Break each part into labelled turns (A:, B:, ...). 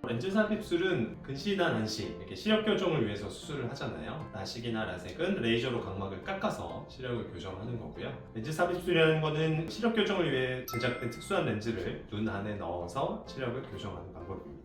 A: 렌즈 삽입술은 근시나 난시, 이렇게 시력 교정을 위해서 수술을 하잖아요. 라식이나 라섹은 레이저로 각막을 깎아서 시력을 교정하는 거고요. 렌즈 삽입술이라는 거는 시력 교정을 위해 제작된 특수한 렌즈를 눈 안에 넣어서 시력을 교정하는 방법입니다.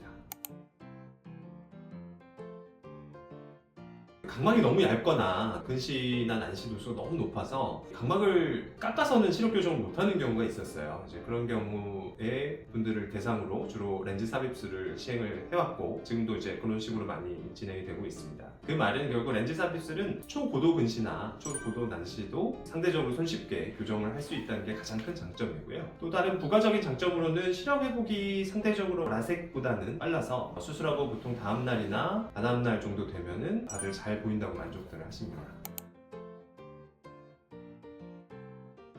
A: 각막이 너무 얇거나 근시나 난시 도수가 너무 높아서 각막을 깎아서는 시력 교정을 못하는 경우가 있었어요. 이제 그런 경우에 분들을 대상으로 주로 렌즈 삽입술을 시행을 해왔고, 지금도 이제 그런 식으로 많이 진행이 되고 있습니다. 그 말은 결국 렌즈 삽입술은 초고도 근시나 초고도 난시도 상대적으로 손쉽게 교정을 할 수 있다는 게 가장 큰 장점이고요. 또 다른 부가적인 장점으로는 시력 회복이 상대적으로 라섹보다는 빨라서 수술하고 보통 다음날이나 다다음날 정도 되면은 다들 잘 보인다고 만족들 하십니다.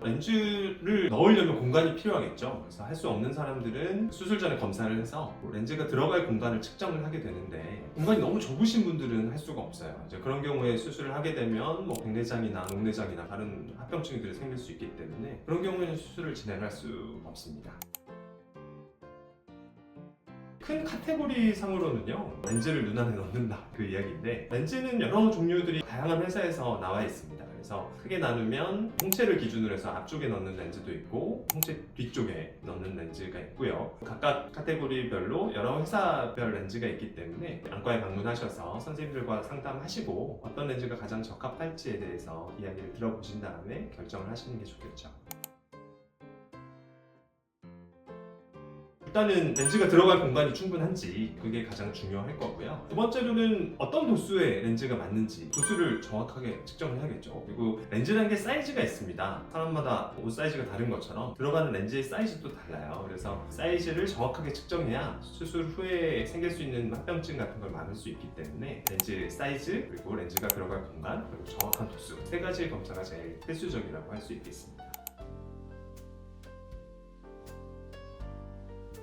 A: 렌즈를 넣으려면 공간이 필요하겠죠. 그래서 할 수 없는 사람들은 수술 전에 검사를 해서 렌즈가 들어갈 공간을 측정을 하게 되는데, 공간이 너무 좁으신 분들은 할 수가 없어요. 이제 그런 경우에 수술을 하게 되면 백내장이나 녹내장이나 다른 합병증들이 생길 수 있기 때문에 그런 경우에는 수술을 진행할 수 없습니다. 큰 카테고리 상으로는요, 렌즈를 눈 안에 넣는다 그 이야기인데, 렌즈는 여러 종류들이 다양한 회사에서 나와 있습니다. 그래서 크게 나누면 홍채를 기준으로 해서 앞쪽에 넣는 렌즈도 있고 홍채 뒤쪽에 넣는 렌즈가 있고요. 각각 카테고리별로 여러 회사별 렌즈가 있기 때문에 안과에 방문하셔서 선생님들과 상담하시고 어떤 렌즈가 가장 적합할지에 대해서 이야기를 들어보신 다음에 결정을 하시는 게 좋겠죠. 일단은 렌즈가 들어갈 공간이 충분한지, 그게 가장 중요할 거고요. 두 번째로는 어떤 도수의 렌즈가 맞는지 도수를 정확하게 측정을 해야겠죠. 그리고 렌즈라는 게 사이즈가 있습니다. 사람마다 옷 사이즈가 다른 것처럼 들어가는 렌즈의 사이즈도 달라요. 그래서 사이즈를 정확하게 측정해야 수술 후에 생길 수 있는 합병증 같은 걸 막을 수 있기 때문에 렌즈 사이즈, 그리고 렌즈가 들어갈 공간, 그리고 정확한 도수, 세 가지 검사가 제일 필수적이라고 할 수 있겠습니다.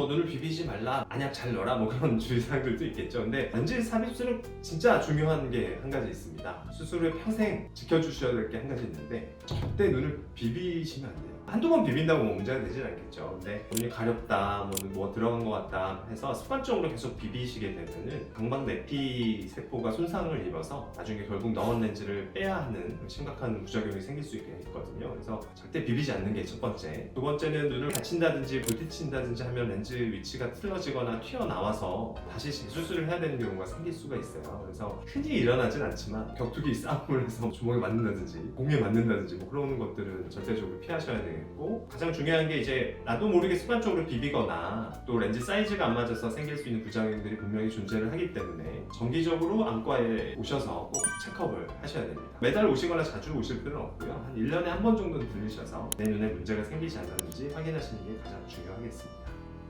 A: 눈을 비비지 말라, 안약 잘 넣어라, 그런 주의사항들도 있겠죠. 근데 렌즈 삽입술은 진짜 중요한 게 한 가지 있습니다. 수술 후에 평생 지켜주셔야 될 게 한 가지 있는데, 절대 눈을 비비시면 안 돼요. 한두 번 비빈다고 문제가 되진 않겠죠. 근데 눈이 가렵다, 뭐 들어간 것 같다 해서 습관적으로 계속 비비시게 되면은 각막 내피 세포가 손상을 입어서 나중에 결국 넣은 렌즈를 빼야 하는 심각한 부작용이 생길 수 있거든요. 그래서 절대 비비지 않는 게 첫 번째. 두 번째는 눈을 다친다든지 부딪힌다든지 하면 렌즈 위치가 틀어지거나 튀어나와서 다시 재수술을 해야 되는 경우가 생길 수가 있어요. 그래서 흔히 일어나진 않지만 격투기 싸움을 해서 주먹에 맞는다든지 공에 맞는다든지 그런 것들은 절대적으로 피하셔야 되겠고, 가장 중요한 게 이제 나도 모르게 습관적으로 비비거나 또 렌즈 사이즈가 안 맞아서 생길 수 있는 부작용들이 분명히 존재를 하기 때문에 정기적으로 안과에 오셔서 꼭 체크업을 하셔야 됩니다. 매달 오시거나 자주 오실 필요는 없고요. 한 1년에 한 번 정도는 들리셔서 내 눈에 문제가 생기지 않았는지 확인하시는 게 가장 중요하겠습니다.